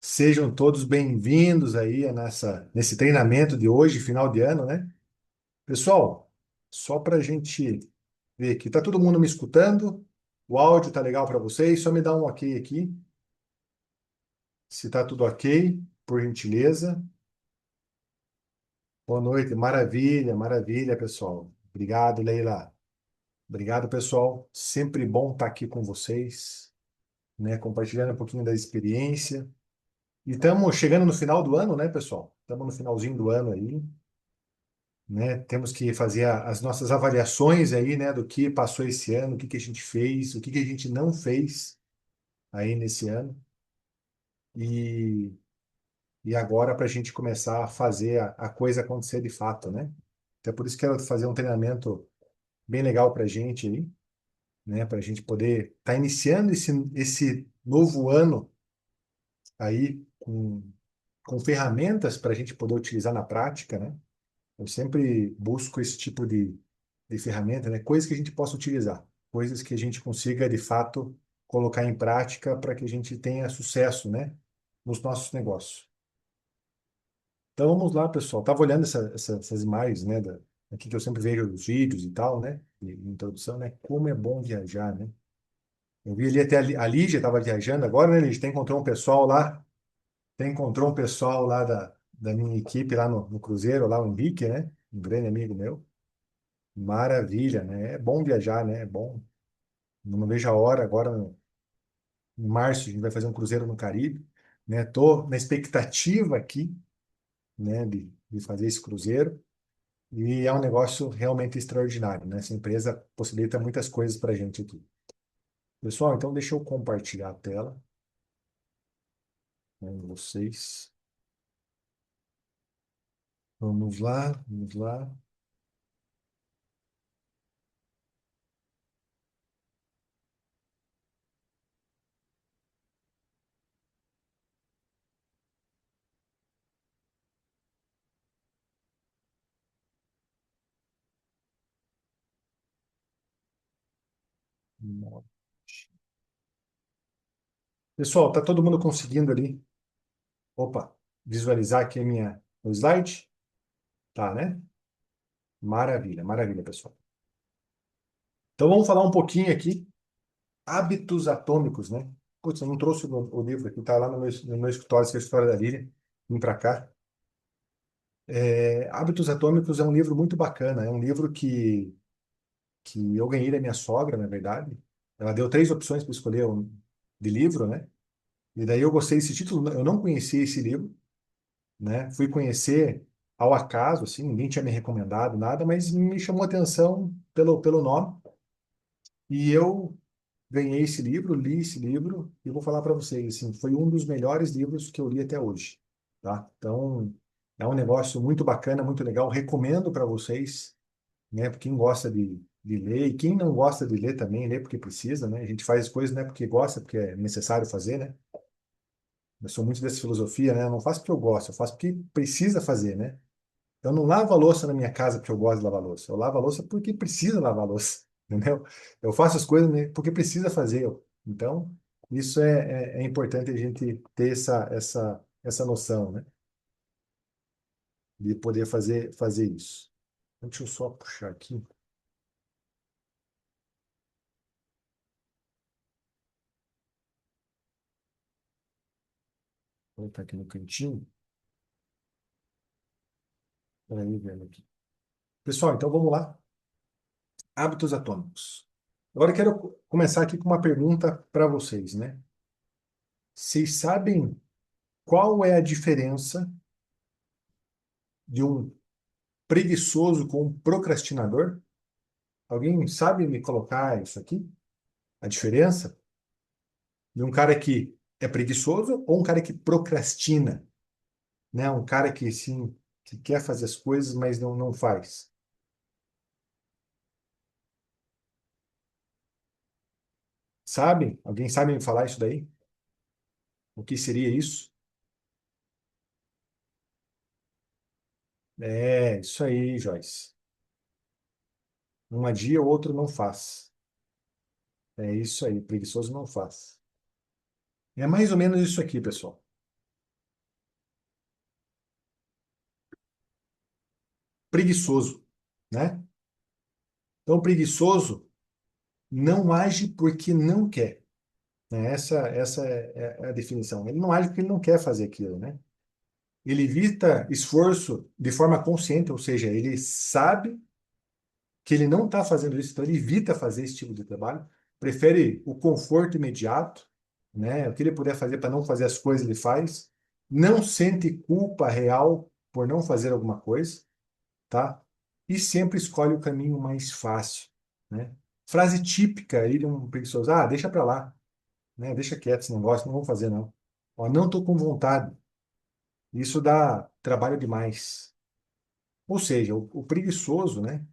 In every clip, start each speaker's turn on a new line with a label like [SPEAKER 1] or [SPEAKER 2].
[SPEAKER 1] Sejam todos bem-vindos aí nesse treinamento de hoje, final de ano, né? Pessoal, só para a gente ver aqui, tá todo mundo me escutando? O áudio tá legal para vocês? Só me dá um ok aqui, se tá tudo ok, por gentileza. Boa noite, maravilha, maravilha, pessoal. Obrigado, Leila. Obrigado, pessoal. Sempre bom estar aqui com vocês, né? Compartilhando um pouquinho da experiência. E estamos chegando no final do ano, né, pessoal? Estamos no finalzinho do ano aí, né? Temos que fazer as nossas avaliações aí, né, do que passou esse ano, o que que a gente fez, o que que a gente não fez aí nesse ano. E, e agora para a gente começar a fazer a coisa acontecer de fato, né? Até por isso quero fazer um treinamento bem legal para a gente aí, né? Para a gente poder estar iniciando esse novo ano aí com ferramentas para a gente poder utilizar na prática, né? Eu sempre busco esse tipo de ferramenta, né? Coisas que a gente possa utilizar, coisas que a gente consiga, de fato, colocar em prática para que a gente tenha sucesso, né? Nos nossos negócios. Então, vamos lá, pessoal. Estava olhando essas imagens, né? Aqui que eu sempre vejo os vídeos e tal, né? De introdução, né? Como é bom viajar, né? Eu vi ali até a Lígia estava viajando agora, né, Lígia? Tem encontrou um pessoal lá, tem encontrou um pessoal lá da minha equipe lá no Cruzeiro, lá o Henrique, né? Um grande amigo meu. Maravilha, né? É bom viajar, né? É bom. Não vejo a hora agora, em março, a gente vai fazer um cruzeiro no Caribe, né? Tô na expectativa aqui, né, de fazer esse cruzeiro e é um negócio realmente extraordinário, né? Essa empresa possibilita muitas coisas para a gente aqui. Pessoal, então deixa eu compartilhar a tela com vocês. Vamos lá, vamos lá. Pessoal, tá todo mundo conseguindo ali? Opa, visualizar aqui o slide? Tá, né? Maravilha, maravilha, pessoal. Então vamos falar um pouquinho aqui, hábitos atômicos, né? Putz, eu não trouxe o livro aqui, tá lá no meu escritório, essa é a história da Lília, vim para cá. Hábitos Atômicos é um livro muito bacana, é um livro que eu ganhei da minha sogra, na verdade. Ela deu três opções para escolher de livro, né? E daí eu gostei desse título, eu não conhecia esse livro, né? Fui conhecer ao acaso, assim, ninguém tinha me recomendado nada, mas me chamou a atenção pelo nome. E eu ganhei esse livro, li esse livro e vou falar para vocês, assim, foi um dos melhores livros que eu li até hoje, tá? Então, é um negócio muito bacana, muito legal, recomendo para vocês, né? Para quem gosta de ler e quem não gosta de ler também, lê porque precisa, né? A gente faz as coisas não é porque gosta, porque é necessário fazer, né? Eu sou muito dessa filosofia, né? Eu não faço porque eu gosto, eu faço porque precisa fazer, né? Eu não lavo a louça na minha casa porque eu gosto de lavar a louça. Eu lavo a louça porque precisa lavar a louça, entendeu? Eu faço as coisas né, porque precisa fazer. Então, isso é importante a gente ter essa noção, né? De poder fazer isso. Deixa eu só puxar aqui. Vou botar aqui no cantinho. Peraí, vendo aqui. Pessoal, então vamos lá. Hábitos atômicos. Agora eu quero começar aqui com uma pergunta para vocês, né? Vocês sabem qual é a diferença de um preguiçoso com um procrastinador? Alguém sabe me colocar isso aqui? A diferença de um cara que é preguiçoso ou um cara que procrastina, né? Um cara que sim, que quer fazer as coisas, mas não faz. Sabe? Alguém sabe me falar isso daí? O que seria isso? É, isso aí, Joyce. Um adia, o outro não faz. É isso aí, preguiçoso não faz. É mais ou menos isso aqui, pessoal. preguiçoso, né? Então, o preguiçoso não age porque não quer, né? Essa é a definição. Ele não age porque ele não quer fazer aquilo, né? Ele evita esforço de forma consciente, ou seja, ele sabe que ele não está fazendo isso, então ele evita fazer esse tipo de trabalho, prefere o conforto imediato, né? O que ele puder fazer para não fazer as coisas, ele faz, não sente culpa real por não fazer alguma coisa, tá? E sempre escolhe o caminho mais fácil, né? Frase típica aí de um preguiçoso: ah, deixa para lá, né? Deixa quieto esse negócio, não vou fazer não. Ó, não estou com vontade. Isso dá trabalho demais. Ou seja, o preguiçoso, né?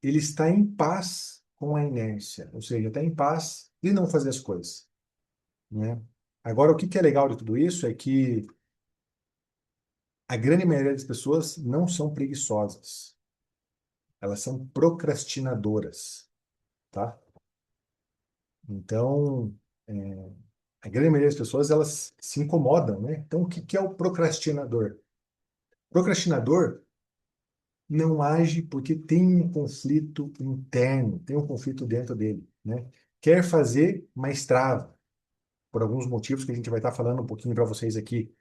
[SPEAKER 1] Ele está em paz com a inércia, ou seja, está em paz de não fazer as coisas, né? Agora, o que é legal de tudo isso é que a grande maioria das pessoas não são preguiçosas, elas são procrastinadoras, tá? Então, é, a grande maioria das pessoas, elas se incomodam, né? Então, o que é o procrastinador? Procrastinador não age porque tem um conflito interno, tem um conflito dentro dele, né? Quer fazer, mas trava, por alguns motivos que a gente vai estar falando um pouquinho para vocês aqui.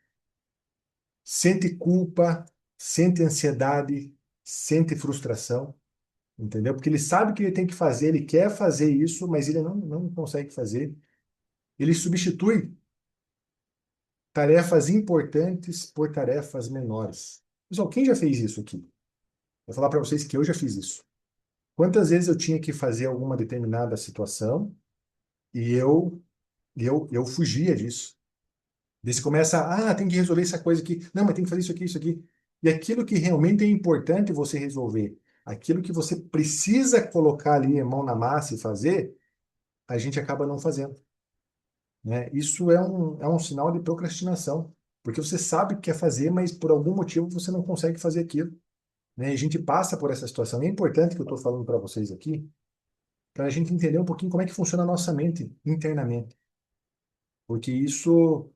[SPEAKER 1] Sente culpa, sente ansiedade, sente frustração, entendeu? Porque ele sabe que ele tem que fazer, ele quer fazer isso, mas ele não consegue fazer. Ele substitui tarefas importantes por tarefas menores. Pessoal, quem já fez isso aqui? Vou falar para vocês que eu já fiz isso. Quantas vezes eu tinha que fazer alguma determinada situação e eu fugia disso. Daí você começa, tem que resolver essa coisa aqui. Não, mas tem que fazer isso aqui, isso aqui. E aquilo que realmente é importante você resolver, aquilo que você precisa colocar ali a mão na massa e fazer, a gente acaba não fazendo, né? Isso é um sinal de procrastinação, porque você sabe que quer fazer, mas por algum motivo você não consegue fazer aquilo, né? E a gente passa por essa situação. E é importante que eu estou falando para vocês aqui, para a gente entender um pouquinho como é que funciona a nossa mente internamente, porque isso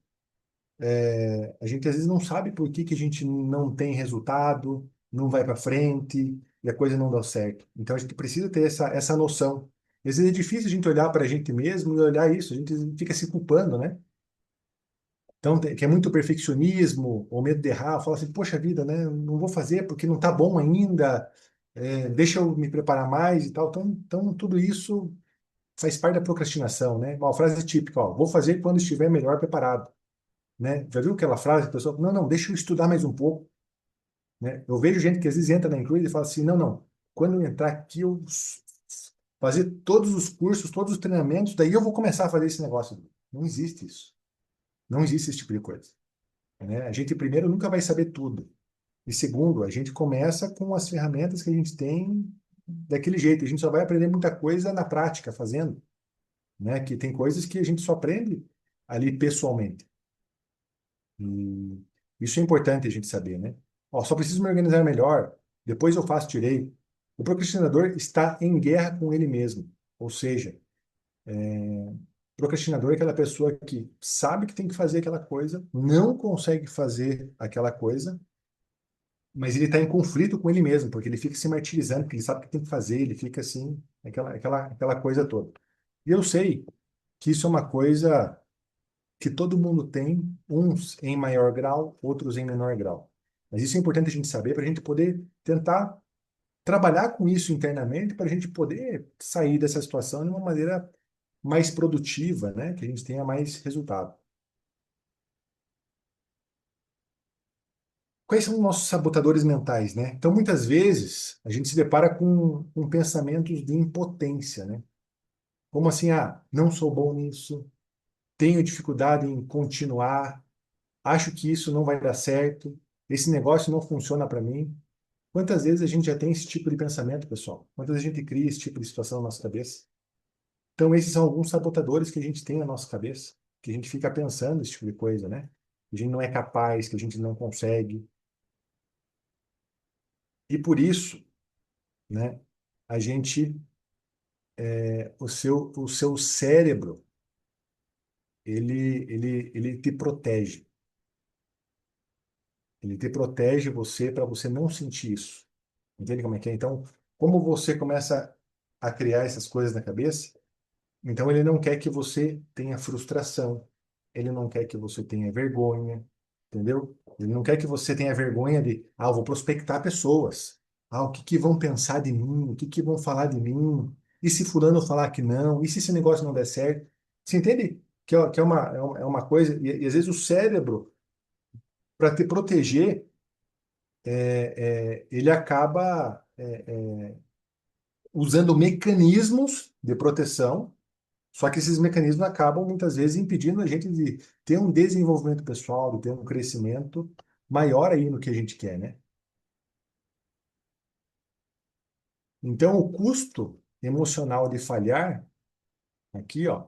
[SPEAKER 1] a gente às vezes não sabe por que que a gente não tem resultado, não vai para frente e a coisa não dá certo. Então a gente precisa ter essa noção. Às vezes é difícil a gente olhar para a gente mesmo e olhar isso, a gente fica se culpando, né? Então, que é muito perfeccionismo ou medo de errar, fala assim, poxa vida, né? Não vou fazer porque não está bom ainda, deixa eu me preparar mais e tal. Então, tudo isso faz parte da procrastinação, né? Uma frase típica, ó, vou fazer quando estiver melhor preparado, né? Já viu aquela frase que a pessoa, não, não, deixa eu estudar mais um pouco, né? Eu vejo gente que às vezes entra na Include e fala assim, não, não, quando eu entrar aqui eu fazer todos os cursos, todos os treinamentos, daí eu vou começar a fazer esse negócio. Não existe isso. Não existe esse tipo de coisa, né? A gente primeiro nunca vai saber tudo. E segundo, a gente começa com as ferramentas que a gente tem daquele jeito. A gente só vai aprender muita coisa na prática, fazendo, né? Que tem coisas que a gente só aprende ali pessoalmente. E isso é importante a gente saber, né? Ó, só preciso me organizar melhor, depois eu faço direito. O procrastinador está em guerra com ele mesmo. Ou seja, procrastinador é aquela pessoa que sabe que tem que fazer aquela coisa, não consegue fazer aquela coisa, mas ele está em conflito com ele mesmo, porque ele fica se martirizando, porque ele sabe que tem que fazer, ele fica assim, aquela coisa toda. E eu sei que isso é uma coisa que todo mundo tem, uns em maior grau, outros em menor grau. Mas isso é importante a gente saber para a gente poder tentar trabalhar com isso internamente, para a gente poder sair dessa situação de uma maneira mais produtiva, né? Que a gente tenha mais resultado. Quais são os nossos sabotadores mentais, né? Então, muitas vezes, a gente se depara com pensamentos de impotência, né? Como assim, não sou bom nisso, tenho dificuldade em continuar, acho que isso não vai dar certo, esse negócio não funciona para mim. Quantas vezes a gente já tem esse tipo de pensamento, pessoal? Quantas vezes a gente cria esse tipo de situação na nossa cabeça? Então, esses são alguns sabotadores que a gente tem na nossa cabeça, que a gente fica pensando esse tipo de coisa, né? Que a gente não é capaz, que a gente não consegue. E por isso, né, a gente, o seu cérebro, ele te protege. Ele te protege você para você não sentir isso. Entende como é que é? Então, como você começa a criar essas coisas na cabeça, então ele não quer que você tenha frustração, ele não quer que você tenha vergonha, entendeu? Ele não quer que você tenha vergonha de, eu vou prospectar pessoas. O que que vão pensar de mim? O que que vão falar de mim? E se fulano falar que não? E se esse negócio não der certo? Você entende que é uma coisa, e às vezes o cérebro, para te proteger, ele acaba usando mecanismos de proteção. Só que esses mecanismos acabam muitas vezes impedindo a gente de ter um desenvolvimento pessoal, de ter um crescimento maior aí no que a gente quer, né? Então, o custo emocional de falhar, aqui, ó,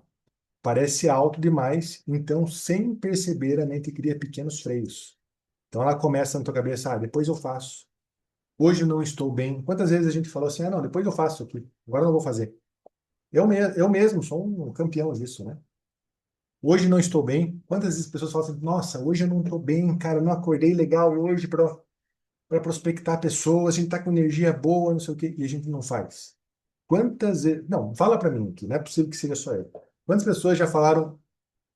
[SPEAKER 1] parece alto demais. Então, sem perceber, a mente cria pequenos freios. Então, ela começa na tua cabeça, depois eu faço. Hoje não estou bem. Quantas vezes a gente falou assim, não, depois eu faço aqui, agora eu não vou fazer. Eu mesmo sou um campeão disso, né? Hoje não estou bem. Quantas vezes as pessoas falam assim, nossa, hoje eu não estou bem, cara, eu não acordei legal hoje para prospectar pessoas, a gente está com energia boa, não sei o quê, e a gente não faz. Quantas vezes. Não, fala para mim aqui, não é possível que seja só eu. Quantas pessoas já falaram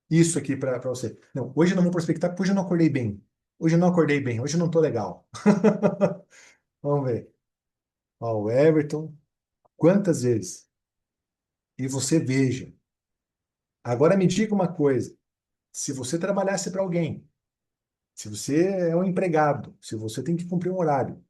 [SPEAKER 1] isso aqui para você? Não, hoje eu não vou prospectar porque hoje eu não acordei bem. Hoje eu não acordei bem, hoje eu não estou legal. Vamos ver. Ó, o Everton, quantas vezes? E você veja. Agora me diga uma coisa: se você trabalhasse para alguém, se você é um empregado, se você tem que cumprir um horário,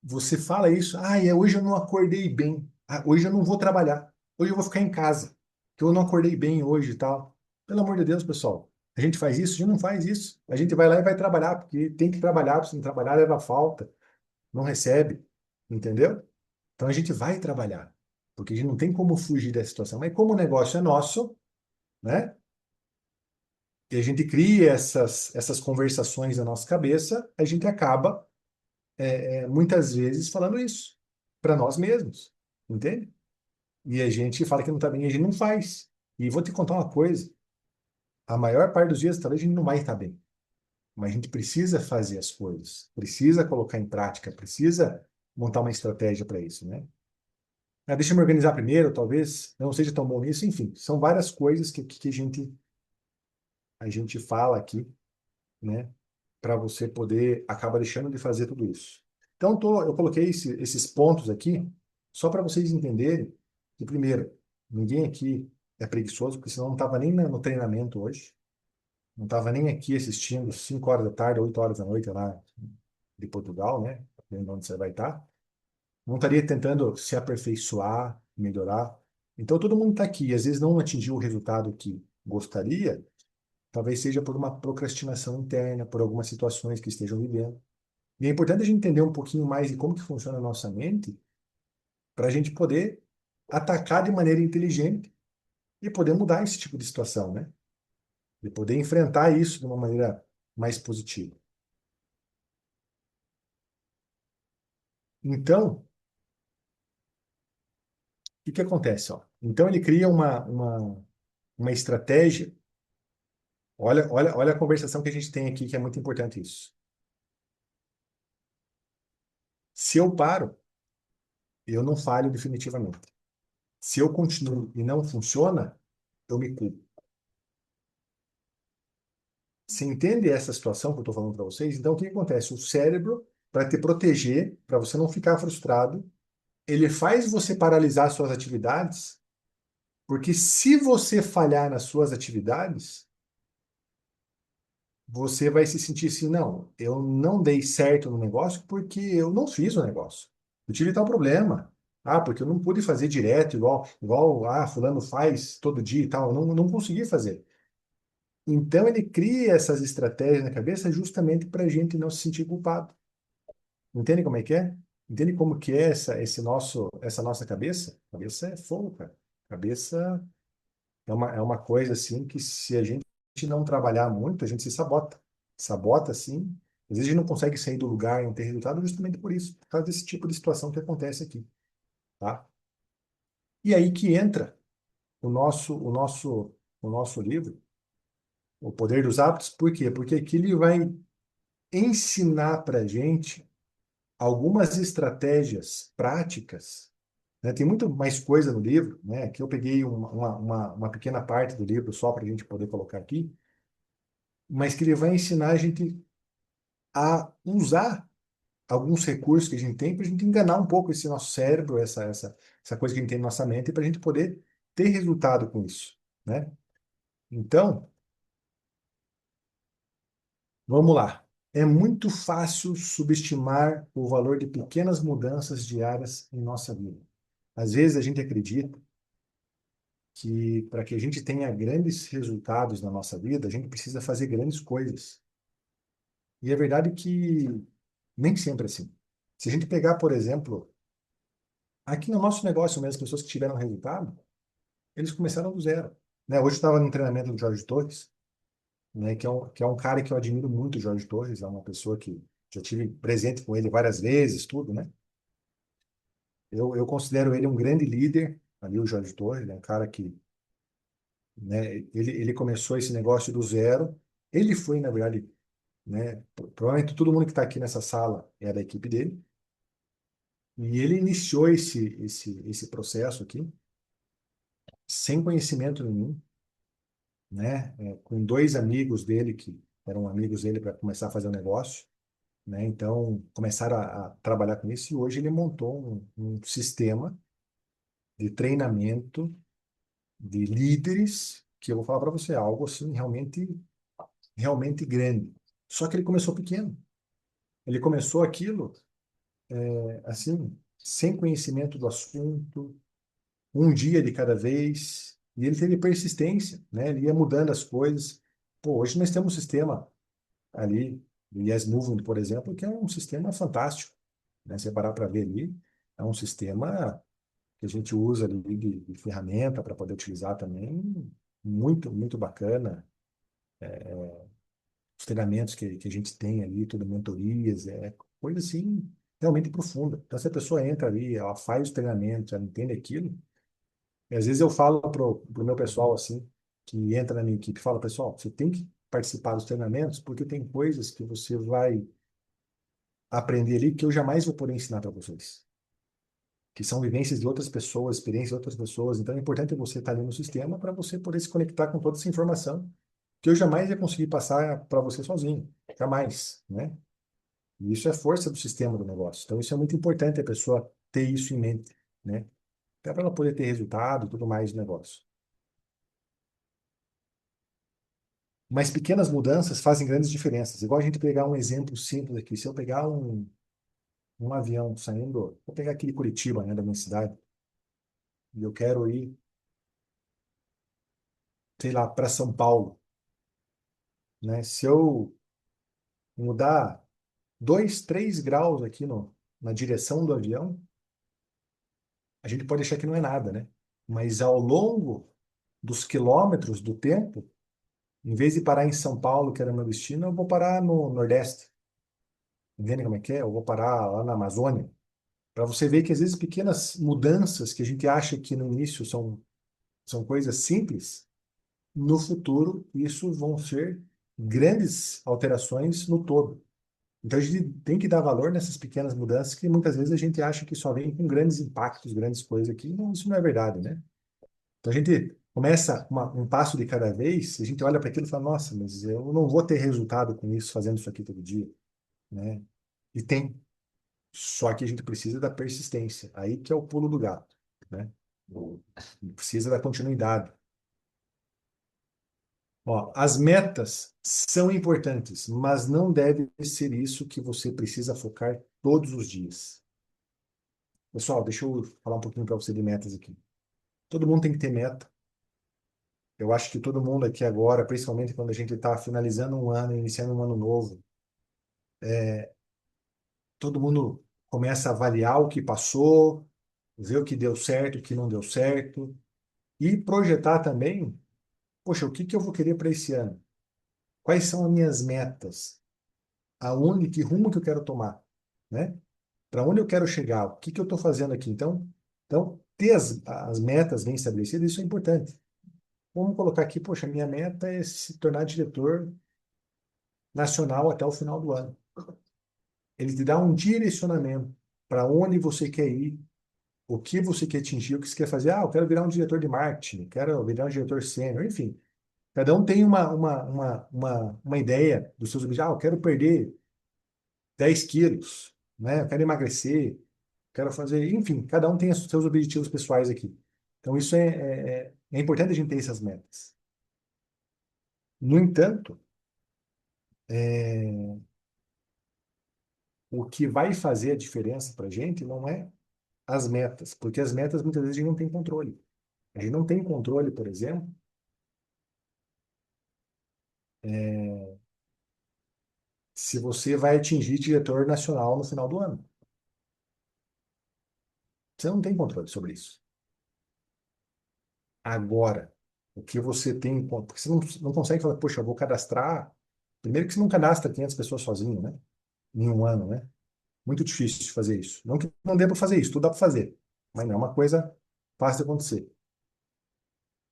[SPEAKER 1] você fala isso, hoje eu não acordei bem, hoje eu não vou trabalhar, hoje eu vou ficar em casa, que eu não acordei bem hoje e tal. Pelo amor de Deus, pessoal, a gente faz isso? A gente não faz isso. A gente vai lá e vai trabalhar, porque tem que trabalhar, se não trabalhar, leva falta, não recebe, entendeu? Então a gente vai trabalhar, porque a gente não tem como fugir dessa situação. Mas como o negócio é nosso, né? E a gente cria essas conversações na nossa cabeça, a gente acaba muitas vezes falando isso para nós mesmos, entende? E a gente fala que não está bem, e a gente não faz. E vou te contar uma coisa: a maior parte dos dias, talvez a gente não vai estar bem, mas a gente precisa fazer as coisas, precisa colocar em prática, precisa montar uma estratégia para isso, né? Deixa eu me organizar primeiro, talvez não seja tão bom nisso, enfim, são várias coisas que a gente fala aqui, né? Para você poder acaba deixando de fazer tudo isso. Então, eu coloquei esses pontos aqui só para vocês entenderem que, primeiro, ninguém aqui é preguiçoso, porque senão não estava nem no treinamento hoje, não estava nem aqui assistindo 5 horas da tarde, 8 horas da noite lá de Portugal, né? Dependendo de onde você vai estar. Não estaria tentando se aperfeiçoar, melhorar. Então, todo mundo está aqui, e às vezes não atingiu o resultado que gostaria, talvez seja por uma procrastinação interna, por algumas situações que estejam vivendo. E é importante a gente entender um pouquinho mais de como que funciona a nossa mente para a gente poder atacar de maneira inteligente e poder mudar esse tipo de situação, né? E poder enfrentar isso de uma maneira mais positiva. Então, o que que acontece, ó? Então ele cria uma estratégia. Olha, olha, olha a conversação que a gente tem aqui, que é muito importante isso. Se eu paro, eu não falho definitivamente. Se eu continuo e não funciona, eu me culpo. Você entende essa situação que eu estou falando para vocês? Então, o que acontece? O cérebro, para te proteger, para você não ficar frustrado, ele faz você paralisar suas atividades, porque se você falhar nas suas atividades, você vai se sentir assim, não, eu não dei certo no negócio porque eu não fiz o negócio. Eu tive tal problema. Porque eu não pude fazer direto, igual, fulano faz todo dia e tal. Eu não consegui fazer. Então, ele cria essas estratégias na cabeça justamente para a gente não se sentir culpado. Entende como é que é? Entende como que é essa nossa cabeça? Cabeça é fogo, cara. Cabeça é uma coisa assim que se a gente não trabalhar muito, a gente se sabota. Sabota assim. Às vezes a gente não consegue sair do lugar e não ter resultado justamente por isso, por causa desse tipo de situação que acontece aqui, tá? E aí que entra o nosso livro, O Poder dos Hábitos. Por quê? Porque aqui ele vai ensinar para a gente algumas estratégias práticas, né? Tem muito mais coisa no livro, né? Aqui eu peguei uma pequena parte do livro só para a gente poder colocar aqui, mas que ele vai ensinar a gente a usar alguns recursos que a gente tem para a gente enganar um pouco esse nosso cérebro, essa coisa que a gente tem na nossa mente, para a gente poder ter resultado com isso, né? Então, vamos lá. É muito fácil subestimar o valor de pequenas mudanças diárias em nossa vida. Às vezes a gente acredita que para que a gente tenha grandes resultados na nossa vida, a gente precisa fazer grandes coisas. E é verdade que nem sempre é assim. Se a gente pegar, por exemplo, aqui no nosso negócio mesmo, as pessoas que tiveram resultado, eles começaram do zero. Né? Hoje eu estava no treinamento do Jorge Torres, né? Que é um cara que eu admiro muito, o Jorge Torres, é uma pessoa que já tive presente com ele várias vezes, tudo, né? Eu considero ele um grande líder, ali o Jorge Torres, é um cara que, né, ele começou esse negócio do zero. Ele foi, na verdade, né, provavelmente todo mundo que está aqui nessa sala é da equipe dele, e ele iniciou esse processo aqui, sem conhecimento nenhum, né, com dois amigos dele, que eram amigos dele para começar a fazer o negócio, né, então começaram a trabalhar com isso, e hoje ele montou um sistema de treinamento de líderes, que eu vou falar para você, algo assim realmente grande. Só que ele começou pequeno. Ele começou aquilo, assim, sem conhecimento do assunto, um dia de cada vez, e ele teve persistência, né? Ele ia mudando as coisas. Pô, hoje nós temos um sistema ali, do Yes Movement, por exemplo, que é um sistema fantástico, né? Se você parar para ver ali, é um sistema que a gente usa ali de ferramenta para poder utilizar também, muito, muito bacana. Os treinamentos que a gente tem ali, tudo mentorias, é coisa assim realmente profunda. Então, se a pessoa entra ali, ela faz os treinamentos, ela entende aquilo, e às vezes eu falo pro meu pessoal assim, que entra na minha equipe, fala, pessoal, você tem que participar dos treinamentos porque tem coisas que você vai aprender ali que eu jamais vou poder ensinar para vocês, que são vivências de outras pessoas, experiências de outras pessoas. Então é importante você estar ali no sistema para você poder se conectar com toda essa informação que eu jamais ia conseguir passar para você sozinho, jamais, né? E isso é força do sistema do negócio. Então isso é muito importante a pessoa ter isso em mente, né? Até para ela poder ter resultado e tudo mais no negócio. Mas pequenas mudanças fazem grandes diferenças. Igual a gente pegar um exemplo simples aqui. Se eu pegar um avião saindo, vou pegar aqui de Curitiba, né, da minha cidade, e eu quero ir, sei lá, para São Paulo, né? Se eu mudar 2, 3 graus aqui na direção do avião, a gente pode achar que não é nada, né? Mas ao longo dos quilômetros do tempo, em vez de parar em São Paulo, que era meu destino, eu vou parar no Nordeste. Entende como é que é? Eu vou parar lá na Amazônia. Para você ver que às vezes pequenas mudanças que a gente acha que no início são coisas simples, no futuro isso vão ser grandes alterações no todo. Então a gente tem que dar valor nessas pequenas mudanças que muitas vezes a gente acha que só vem com grandes impactos, grandes coisas aqui. Não, isso não é verdade, né? Então a gente começa um passo de cada vez, a gente olha para aquilo e fala, nossa, mas eu não vou ter resultado com isso, fazendo isso aqui todo dia, né? E tem. Só que a gente precisa da persistência. Aí que é o pulo do gato, né? Precisa da continuidade. Ó, as metas são importantes, mas não deve ser isso que você precisa focar todos os dias. Pessoal, deixa eu falar um pouquinho para você de metas aqui. Todo mundo tem que ter meta. Eu acho que todo mundo aqui agora, principalmente quando a gente está finalizando um ano, iniciando um ano novo, todo mundo começa a avaliar o que passou, ver o que deu certo, o que não deu certo, e projetar também, poxa, o que que eu vou querer para esse ano? Quais são as minhas metas? Aonde, que rumo que eu quero tomar, né? Para onde eu quero chegar? O que que eu estou fazendo aqui? Então ter as metas bem estabelecidas, isso é importante. Vamos colocar aqui, poxa, minha meta é se tornar diretor nacional até o final do ano. Ele te dá um direcionamento para onde você quer ir, o que você quer atingir, o que você quer fazer. Ah, eu quero virar um diretor de marketing, quero virar um diretor sênior, enfim. Cada um tem uma ideia dos seus objetivos. Ah, eu quero perder 10 quilos, né? Eu quero emagrecer, quero fazer. Enfim, cada um tem os seus objetivos pessoais aqui. Então, isso é importante a gente ter essas metas. No entanto, é, o que vai fazer a diferença para a gente não é as metas, porque as metas muitas vezes a gente não tem controle. A gente não tem controle, por exemplo, se você vai atingir diretor nacional no final do ano. Você não tem controle sobre isso. Agora, o que você tem, porque você não consegue falar, poxa, eu vou cadastrar. Primeiro que você não cadastra 500 pessoas sozinho, né? Em um ano, né? Muito difícil de fazer isso. Não que não dê para fazer isso, tudo dá para fazer. Mas não é uma coisa fácil de acontecer.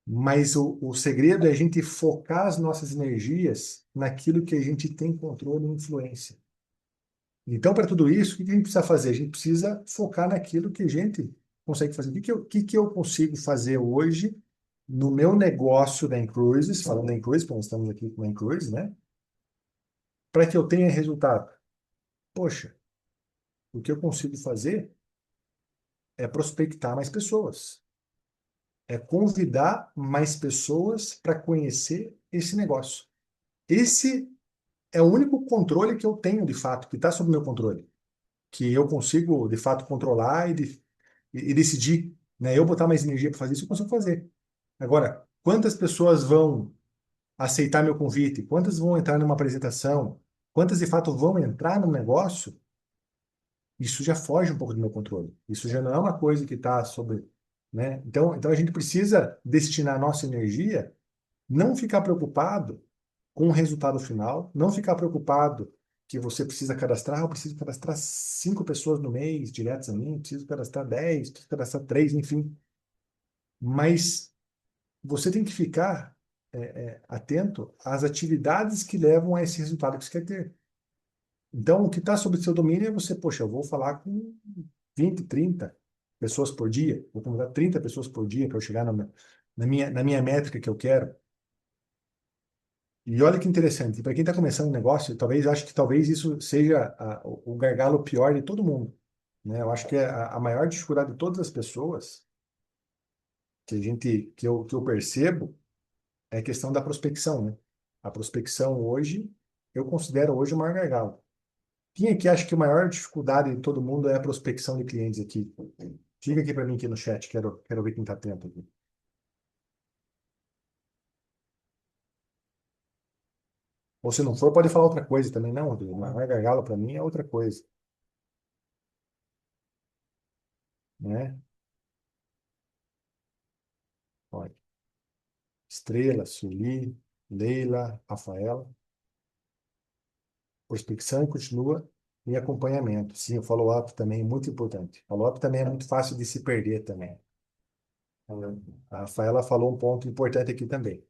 [SPEAKER 1] Mas o segredo é a gente focar as nossas energias naquilo que a gente tem controle e influência. Então, para tudo isso, o que a gente precisa fazer? A gente precisa focar naquilo que a gente consegue fazer. O que eu consigo fazer hoje no meu negócio da Incruises, falando da Incruises, porque nós estamos aqui com a Incruises, né? Para que eu tenha resultado. Poxa, o que eu consigo fazer é prospectar mais pessoas, é convidar mais pessoas para conhecer esse negócio. Esse é o único controle que eu tenho, de fato, que está sob meu controle, que eu consigo, de fato, controlar e decidir, né? Eu botar mais energia para fazer isso, eu consigo fazer. Agora, quantas pessoas vão aceitar meu convite? Quantas vão entrar numa apresentação? Quantas, de fato, vão entrar no negócio? Isso já foge um pouco do meu controle. Isso já não é uma coisa que está sobre, né? Então a gente precisa destinar a nossa energia, não ficar preocupado com o resultado final, não ficar preocupado que você precisa cadastrar, eu preciso cadastrar 5 pessoas no mês diretas a mim, preciso cadastrar 10, preciso cadastrar 3, enfim. Mas você tem que ficar atento às atividades que levam a esse resultado que você quer ter. Então, o que está sob seu domínio é você, poxa, eu vou falar com 20, 30 pessoas por dia, vou convidar 30 pessoas por dia para eu chegar na minha métrica que eu quero. E olha que interessante, para quem está começando um negócio, talvez acho que talvez isso seja o gargalo pior de todo mundo, né? Eu acho que a maior dificuldade de todas as pessoas que eu percebo é a questão da prospecção, né? A prospecção hoje eu considero hoje o maior gargalo. Quem aqui acha que a maior dificuldade de todo mundo é a prospecção de clientes aqui? Diga aqui para mim aqui no chat, quero ver quem está atento aqui. Ou se não for, pode falar outra coisa também. Não, Rodrigo, o maior gargalo para mim é outra coisa, né? Olha, Estrela, Sueli, Leila, Rafaela. Prospecção continua em acompanhamento. Sim, o follow-up também é muito importante. Follow-up também é muito fácil de se perder também. A Rafaela falou um ponto importante aqui também.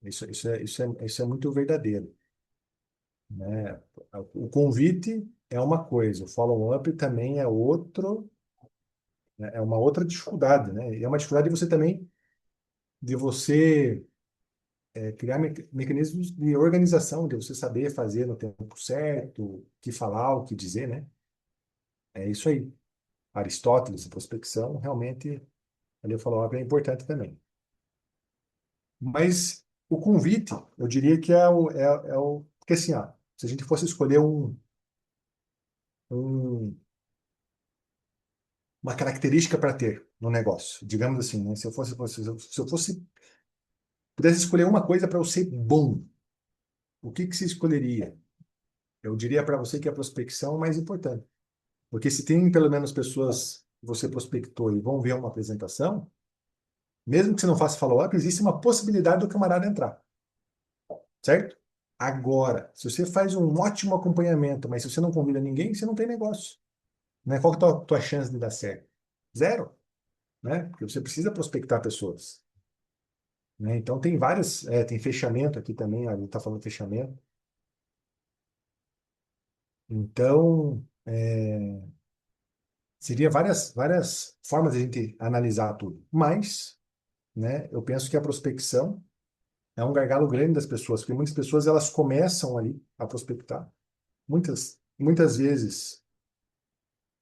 [SPEAKER 1] Isso é muito verdadeiro, né? O convite é uma coisa, o follow-up também é outro, né? É uma outra dificuldade, né? E é uma dificuldade de você também, de você criar mecanismos de organização, de você saber fazer no tempo certo, o que falar, o que dizer, né? É isso aí. Aristóteles, prospecção, realmente, ali eu follow-up é importante também. Mas o convite, eu diria que é o. Porque assim, ó, se a gente fosse escolher um, uma característica para ter no negócio, digamos assim, né? Se eu fosse pudesse escolher uma coisa para eu ser bom, o que você escolheria? Eu diria para você que a prospecção é o mais importante. Porque se tem pelo menos pessoas que você prospectou e vão ver uma apresentação, mesmo que você não faça follow-up, existe uma possibilidade do camarada entrar, certo? Agora, se você faz um ótimo acompanhamento, mas se você não convida ninguém, você não tem negócio, né? Qual que é a tua chance de dar certo? Zero, né? Porque você precisa prospectar pessoas, né? Então tem tem fechamento aqui também, a gente está falando de fechamento. Então, seria várias formas de a gente analisar tudo. Mas, né, eu penso que a prospecção é um gargalo grande das pessoas, porque muitas pessoas elas começam ali a prospectar. Muitas vezes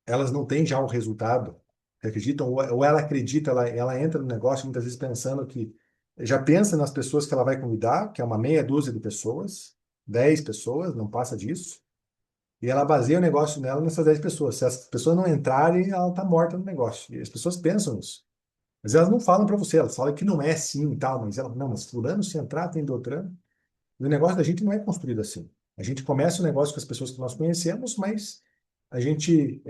[SPEAKER 1] elas não têm já um resultado, acreditam, ou ela acredita, ela entra no negócio muitas vezes pensando que já pensa nas pessoas que ela vai convidar, que é uma meia dúzia de pessoas, 10 pessoas, não passa disso, e ela baseia o negócio nela nessas 10 pessoas. Se as pessoas não entrarem, ela está morta no negócio. E as pessoas pensam nisso. Mas elas não falam para você, elas falam que não é assim e tal, mas ela, não, mas fulano se entrar tem Beltrano. E o negócio da gente não é construído assim. A gente começa o negócio com as pessoas que nós conhecemos, mas a gente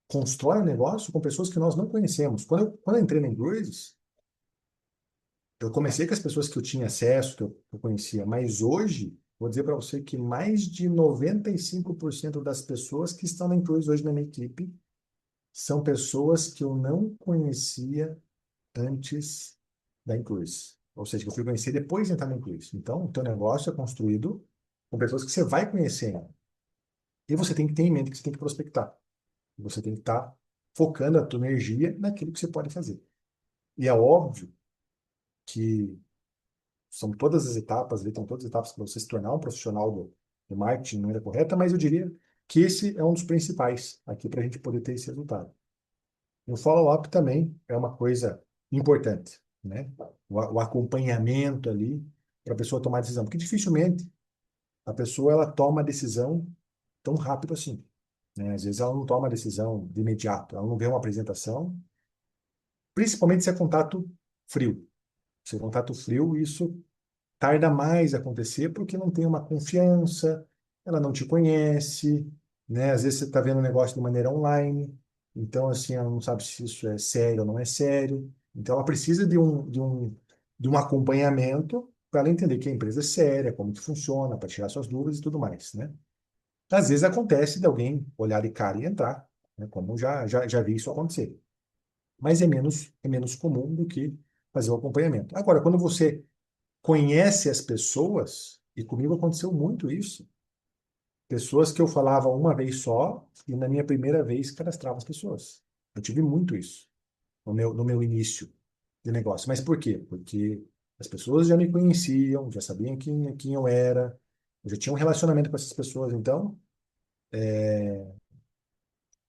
[SPEAKER 1] constrói o negócio com pessoas que nós não conhecemos. Quando eu entrei na Cruises, eu comecei com as pessoas que eu tinha acesso, que eu conhecia, mas hoje, vou dizer para você que mais de 95% das pessoas que estão na Cruises hoje na minha equipe são pessoas que eu não conhecia antes da Incluís. Ou seja, que eu fui conhecer depois de entrar na Incluís. Então, o teu negócio é construído com pessoas que você vai conhecendo. E você tem que ter em mente que você tem que prospectar. Você tem que estar focando a tua energia naquilo que você pode fazer. E é óbvio que são todas as etapas, ali, estão todas as etapas para você se tornar um profissional do marketing de maneira correta, mas eu diria que esse é um dos principais aqui para a gente poder ter esse resultado. O follow-up também é uma coisa importante, né? O acompanhamento ali para a pessoa tomar a decisão, porque dificilmente a pessoa ela toma a decisão tão rápido assim, né? Às vezes ela não toma a decisão de imediato, ela não vê uma apresentação, principalmente se é contato frio. Se é contato frio, isso tarda mais a acontecer porque não tem uma confiança, ela não te conhece, né? Às vezes você está vendo o negócio de maneira online, então assim, ela não sabe se isso é sério ou não é sério. Então ela precisa de um acompanhamento para ela entender que a empresa é séria, como que funciona, para tirar suas dúvidas e tudo mais, né? Às vezes acontece de alguém olhar de cara e entrar, né? Como já vi isso acontecer. Mas é menos comum do que fazer o acompanhamento. Agora, quando você conhece as pessoas, e comigo aconteceu muito isso. Pessoas que eu falava uma vez só, e na minha primeira vez cadastrava as pessoas. Eu tive muito isso no meu início de negócio. Mas por quê? Porque as pessoas já me conheciam, já sabiam quem eu era, eu já tinha um relacionamento com essas pessoas, então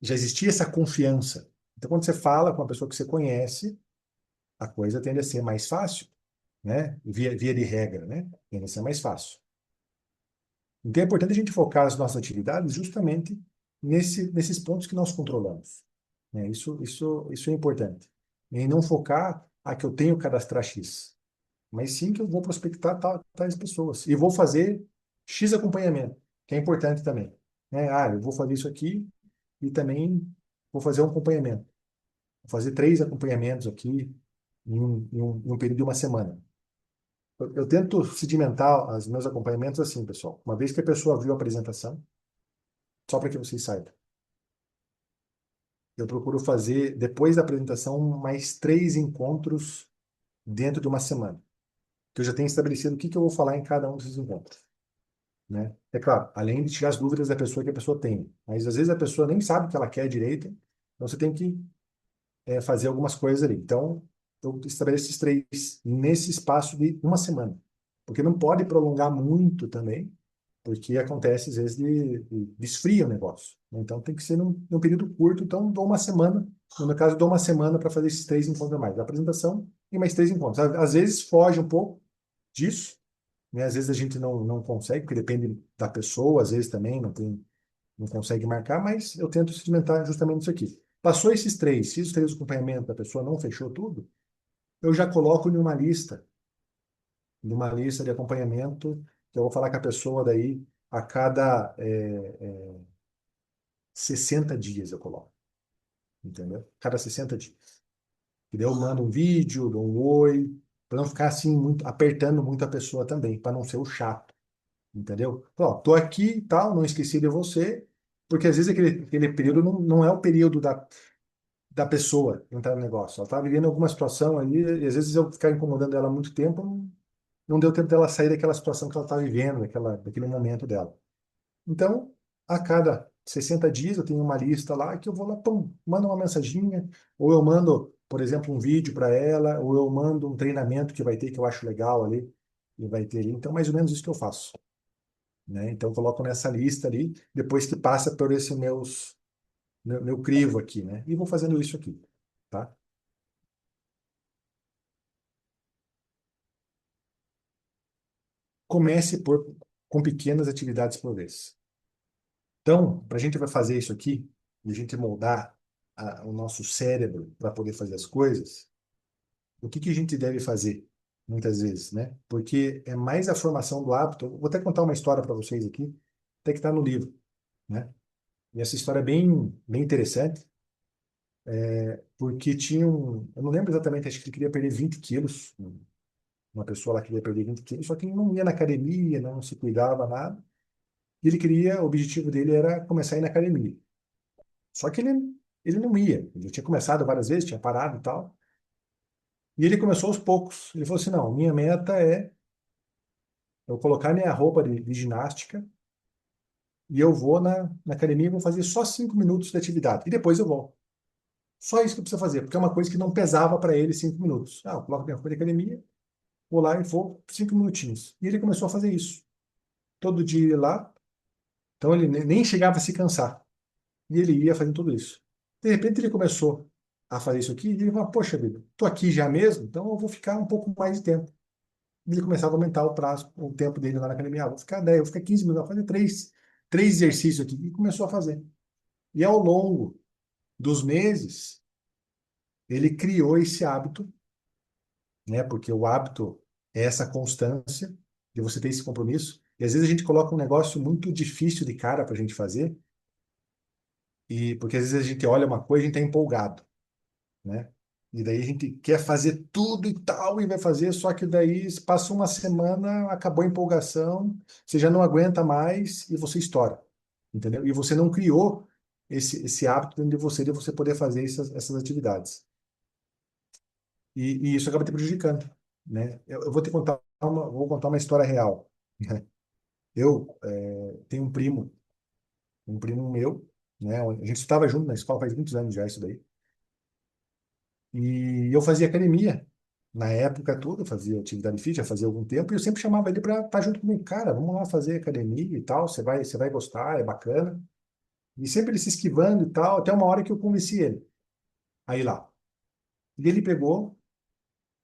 [SPEAKER 1] já existia essa confiança. Então, quando você fala com uma pessoa que você conhece, a coisa tende a ser mais fácil, né? Via de regra, né? Tende a ser mais fácil. Então é importante a gente focar as nossas atividades justamente nesses pontos que nós controlamos, né? Isso é importante. E não focar que eu tenho que cadastrar X, mas sim que eu vou prospectar tais pessoas e vou fazer X acompanhamento, que é importante também, né? Eu vou fazer isso aqui e também vou fazer um acompanhamento. Vou fazer 3 acompanhamentos aqui em um período de uma semana. Eu tento sedimentar os meus acompanhamentos assim, pessoal. Uma vez que a pessoa viu a apresentação, só para que vocês saibam, eu procuro fazer, depois da apresentação, mais 3 encontros dentro de uma semana. Que eu já tenho estabelecido o que eu vou falar em cada um desses encontros, né? É claro, além de tirar as dúvidas da pessoa que a pessoa tem. Mas às vezes a pessoa nem sabe o que ela quer direito, então você tem que fazer algumas coisas ali. Então, eu estabeleço esses 3 nesse espaço de uma semana. Porque não pode prolongar muito também, porque acontece às vezes de esfria o negócio, né? Então tem que ser num período curto, então dou uma semana, no meu caso dou uma semana para fazer esses 3 encontros a mais, a apresentação e mais 3 encontros. Às vezes foge um pouco disso, né? Às vezes a gente não consegue, porque depende da pessoa, às vezes também não consegue marcar, mas eu tento sedimentar justamente isso aqui. Passou esses 3, se os 3 acompanhamentos da pessoa não fechou tudo, eu já coloco numa lista de acompanhamento, que eu vou falar com a pessoa daí a cada 60 dias eu coloco, entendeu? Cada 60 dias. E daí eu mando um vídeo, dou um oi, para não ficar assim muito apertando muito a pessoa também, para não ser o chato, entendeu? Ó, tô aqui e tal, não esqueci de você, porque às vezes aquele período não é o período da pessoa entrar no negócio. Ela tá vivendo alguma situação ali, e às vezes eu ficar incomodando ela há muito tempo, não deu tempo dela sair daquela situação que ela está vivendo, daquele momento dela. Então, a cada 60 dias eu tenho uma lista lá que eu vou lá, pum, mando uma mensaginha, ou eu mando, por exemplo, um vídeo para ela, ou eu mando um treinamento que vai ter que eu acho legal ali, e vai ter ali. Então, mais ou menos isso que eu faço, né? Então, eu coloco nessa lista ali, depois que passa por esse meu crivo aqui, né? E vou fazendo isso aqui, tá? Comece com pequenas atividades por vez. Então, para a gente vai fazer isso aqui, e a gente moldar o nosso cérebro para poder fazer as coisas, o que que a gente deve fazer muitas vezes, né? Porque é mais a formação do hábito. Eu vou até contar uma história para vocês aqui, até que está no livro, né? E essa história é bem interessante, porque eu não lembro exatamente, acho que ele queria perder 20 quilos, uma pessoa lá queria perder 20 quilos, só que ele não ia na academia, não se cuidava nada. E ele queria, o objetivo dele era começar a ir na academia. Só que ele não ia. Ele tinha começado várias vezes, tinha parado e tal. E ele começou aos poucos. Ele falou assim: não, minha meta é eu colocar minha roupa de ginástica e eu vou na academia e vou fazer só 5 minutos de atividade. E depois eu volto. Só isso que eu preciso fazer, porque é uma coisa que não pesava para ele 5 minutos. Ah, eu coloco minha roupa de academia, vou lá e vou 5 minutinhos. E ele começou a fazer isso. Todo dia ele ia lá. Então ele nem chegava a se cansar. E ele ia fazendo tudo isso. De repente ele começou a fazer isso aqui e ele falou, poxa vida, tô aqui já mesmo, então eu vou ficar um pouco mais de tempo. E ele começava a aumentar o prazo, o tempo dele lá na academia. Ah, vou ficar 10, vou ficar 15 minutos, vou fazer três exercícios aqui. E começou a fazer. E ao longo dos meses, ele criou esse hábito, né? Porque o hábito é essa constância de você ter esse compromisso. E às vezes a gente coloca um negócio muito difícil de cara para a gente fazer, e porque às vezes a gente olha uma coisa e a gente está empolgado, né? E daí a gente quer fazer tudo e tal, e vai fazer, só que daí passa uma semana, acabou a empolgação, você já não aguenta mais e você estoura, entendeu? E você não criou esse hábito dentro de você poder fazer essas atividades. E isso acaba te prejudicando, né? Eu vou te contar vou contar uma história real. Eu tenho um primo meu, né? A gente estava junto na escola faz muitos anos já, isso daí. E eu fazia academia. Na época toda, eu fazia atividade física, fazia algum tempo, e eu sempre chamava ele para estar junto comigo. Cara, vamos lá fazer academia e tal, você vai gostar, é bacana. E sempre ele se esquivando e tal, até uma hora que eu convenci ele. Aí lá. E ele pegou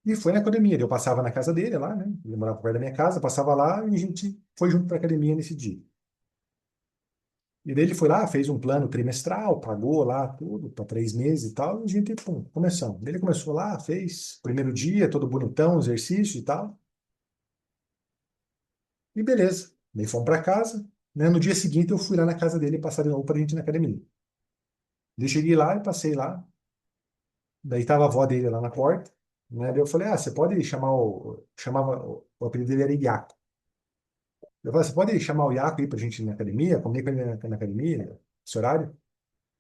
[SPEAKER 1] e foi na academia. Eu passava na casa dele lá, né? Ele morava perto da minha casa, passava lá e a gente foi junto para academia nesse dia. E daí ele foi lá, fez um plano trimestral, pagou lá tudo para 3 meses e tal, e a gente, pum, começamos. Daí ele começou lá, fez primeiro dia, todo bonitão, exercício e tal, e beleza. Daí fomos para casa, né? No dia seguinte eu fui lá na casa dele passar de novo para a gente ir na academia. Daí eu cheguei lá e passei lá, daí tava a avó dele lá na porta, né? Daí eu falei, ah, você pode chamar o apelido dele era Iaco. Eu falei, você pode chamar o Iaco aí pra gente ir na academia, comigo com ele na academia, esse horário?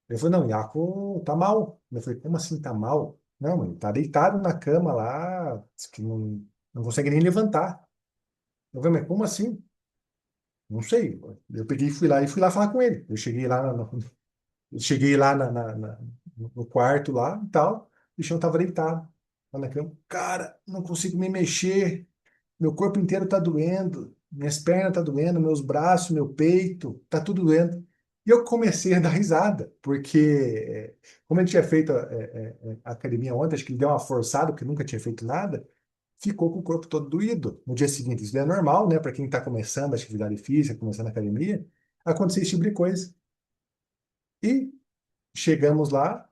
[SPEAKER 1] Ele falou, não, o Iaco tá mal. Eu falei, como assim tá mal? Não, ele tá deitado na cama lá, diz que não consegue nem levantar. Eu falei, mas como assim? Não sei. Eu peguei e fui lá falar com ele. Eu cheguei lá no quarto lá e tal, o bichão tava deitado lá na cama. Cara, não consigo me mexer. Meu corpo inteiro tá doendo, minhas pernas tá doendo, meus braços, meu peito, tá tudo doendo. E eu comecei a dar risada, porque como ele tinha feito a academia ontem, acho que ele deu uma forçada, porque nunca tinha feito nada, ficou com o corpo todo doído. No dia seguinte, isso é normal, né? Para quem está começando a atividade física, começando a academia, acontecer esse tipo de coisa. E chegamos lá,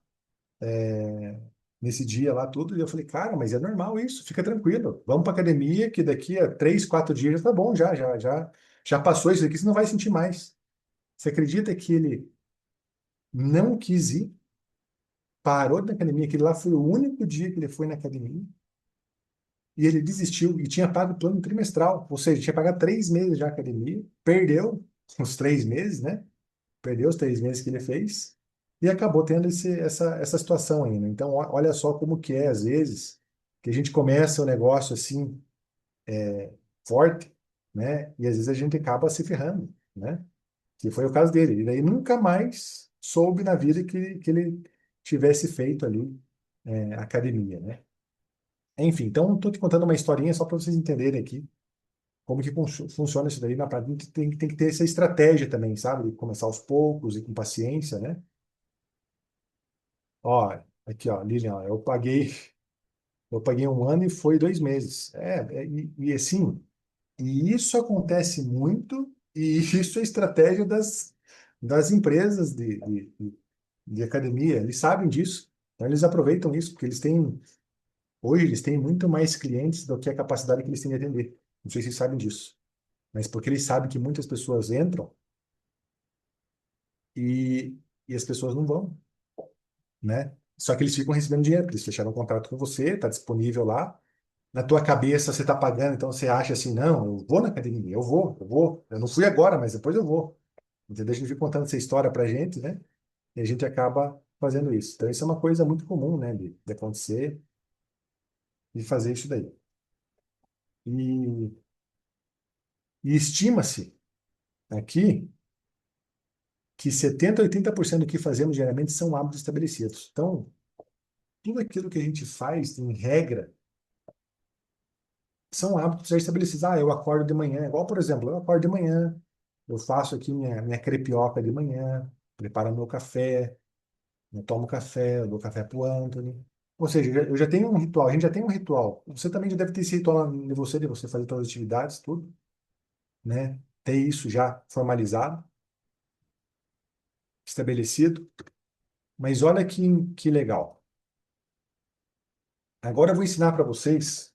[SPEAKER 1] nesse dia lá, tudo, e eu falei, cara, mas é normal isso, fica tranquilo. Vamos para academia, que daqui a 3, 4 dias já tá bom, já passou isso aqui, você não vai sentir mais. Você acredita que ele não quis ir, parou na academia, aquele lá foi o único dia que ele foi na academia, e ele desistiu e tinha pago o plano trimestral, ou seja, tinha pagado 3 meses já a academia, perdeu os 3 meses, né? Perdeu os 3 meses que ele fez e acabou tendo essa situação ainda. Então, olha só como que é, às vezes, que a gente começa o negócio assim, forte, né? E às vezes a gente acaba se ferrando, né? que foi o caso dele. E daí nunca mais soube na vida que ele tivesse feito ali academia, né? Enfim, então estou te contando uma historinha só para vocês entenderem aqui como que funciona isso daí na prática. A gente tem que ter essa estratégia também, sabe? De começar aos poucos e com paciência, né? Ó, aqui, ó, Lilian, ó, eu paguei 1 ano e foi 2 meses. E assim, e isso acontece muito, e isso é estratégia das empresas de academia. Eles sabem disso, então eles aproveitam isso, porque hoje eles têm muito mais clientes do que a capacidade que eles têm de atender. Não sei se vocês sabem disso, mas porque eles sabem que muitas pessoas entram e, e as pessoas não vão, né? Só que eles ficam recebendo dinheiro, porque eles fecharam um contrato com você, está disponível lá. Na tua cabeça você está pagando, então você acha assim, não, eu vou na academia, eu vou. Eu não fui agora, mas depois eu vou. Entendeu? A gente fica contando essa história pra gente, né? E a gente acaba fazendo isso. Então, isso é uma coisa muito comum, né, de acontecer e fazer isso daí. E, e estima-se aqui que 70 a 80% do que fazemos diariamente são hábitos estabelecidos. Então, tudo aquilo que a gente faz, em regra, são hábitos já estabelecidos. Ah, eu acordo de manhã, igual, por exemplo, eu acordo de manhã, eu faço aqui minha crepioca de manhã, preparo meu café, eu tomo café, eu dou café pro Anthony. Ou seja, eu já tenho um ritual, a gente já tem um ritual. Você também já deve ter esse ritual de você fazer todas as atividades, tudo, né? Ter isso já formalizado, estabelecido. Mas olha que legal. Agora eu vou ensinar para vocês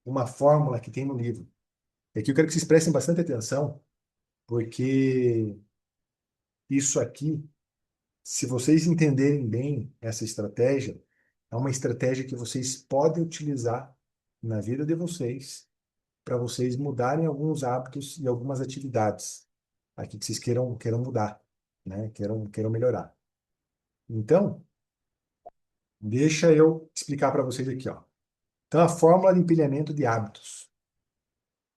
[SPEAKER 1] uma fórmula que tem no livro. E aqui eu quero que vocês prestem bastante atenção, porque isso aqui, se vocês entenderem bem essa estratégia, é uma estratégia que vocês podem utilizar na vida de vocês para vocês mudarem alguns hábitos e algumas atividades aqui que vocês queiram mudar, né? Queiram melhorar. Então, deixa eu explicar para vocês aqui, ó. Então, a fórmula de empilhamento de hábitos,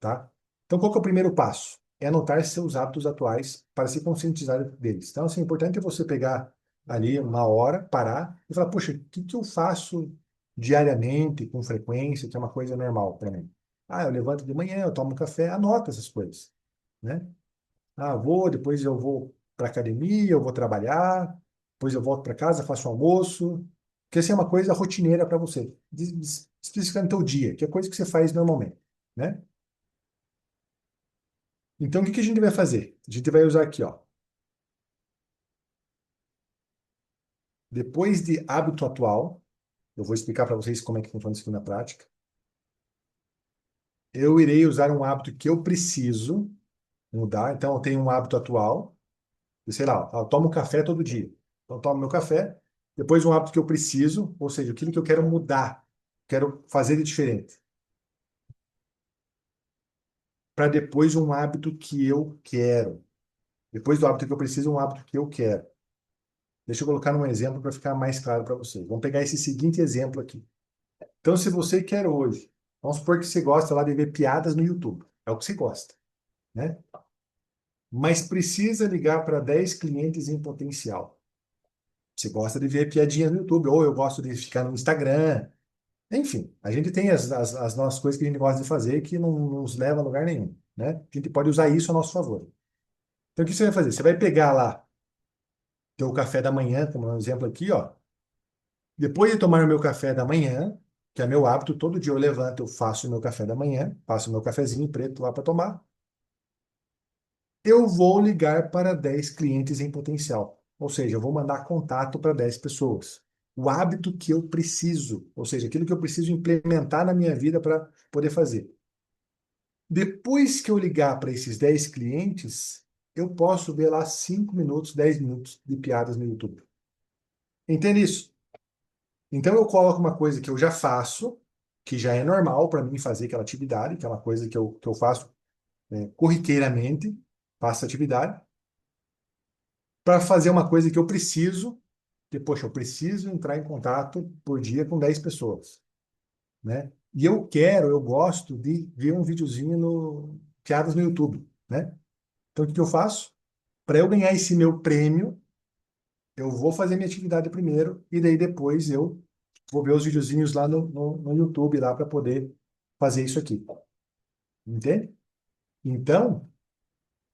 [SPEAKER 1] tá? Então, qual que é o primeiro passo? É anotar seus hábitos atuais para se conscientizar deles. Então, assim, é importante você pegar ali uma hora, parar e falar, poxa, o que que eu faço diariamente, com frequência, que é uma coisa normal para mim? Ah, eu levanto de manhã, eu tomo café, anota essas coisas, né? Ah, depois eu vou para academia, eu vou trabalhar, depois eu volto para casa, faço almoço. Porque assim é uma coisa rotineira para você, especificando o teu dia, que é coisa que você faz normalmente, né? Então, o que que a gente vai fazer? A gente vai usar aqui, ó. Depois de hábito atual, eu vou explicar para vocês como é que funciona isso aqui na prática. Eu irei usar um hábito que eu preciso mudar. Então, eu tenho um hábito atual, sei lá, eu tomo café todo dia. Então, eu tomo meu café, depois um hábito que eu preciso, ou seja, aquilo que eu quero mudar, quero fazer de diferente, para depois um hábito que eu quero. Depois do hábito que eu preciso, um hábito que eu quero. Deixa eu colocar um exemplo para ficar mais claro para vocês. Vamos pegar esse seguinte exemplo aqui. Então, se você quer hoje, vamos supor que você gosta lá de ver piadas no YouTube, é o que você gosta, né? Mas precisa ligar para 10 clientes em potencial. Você gosta de ver piadinha no YouTube, ou eu gosto de ficar no Instagram. Enfim, a gente tem as nossas coisas que a gente gosta de fazer que não nos leva a lugar nenhum, né? A gente pode usar isso a nosso favor. Então, o que você vai fazer? Você vai pegar lá teu café da manhã, como um exemplo aqui, ó. Depois de tomar o meu café da manhã, que é meu hábito, todo dia eu levanto, eu faço o meu café da manhã, faço o meu cafezinho preto lá para tomar. Eu vou ligar para 10 clientes em potencial. Ou seja, eu vou mandar contato para 10 pessoas. O hábito que eu preciso, ou seja, aquilo que eu preciso implementar na minha vida para poder fazer. Depois que eu ligar para esses 10 clientes, eu posso ver lá 5 minutos, 10 minutos de piadas no YouTube. Entende isso? Então eu coloco uma coisa que eu já faço, que já é normal para mim fazer aquela atividade, que é uma coisa que eu faço corriqueiramente, faço atividade, para fazer uma coisa que eu preciso, que, poxa, eu preciso entrar em contato por dia com 10 pessoas, né? E eu gosto de ver um videozinho piadas no YouTube, né? Então, o que que eu faço? para eu ganhar esse meu prêmio, eu vou fazer minha atividade primeiro e daí depois eu vou ver os videozinhos lá no YouTube lá para poder fazer isso aqui. Entende? Então,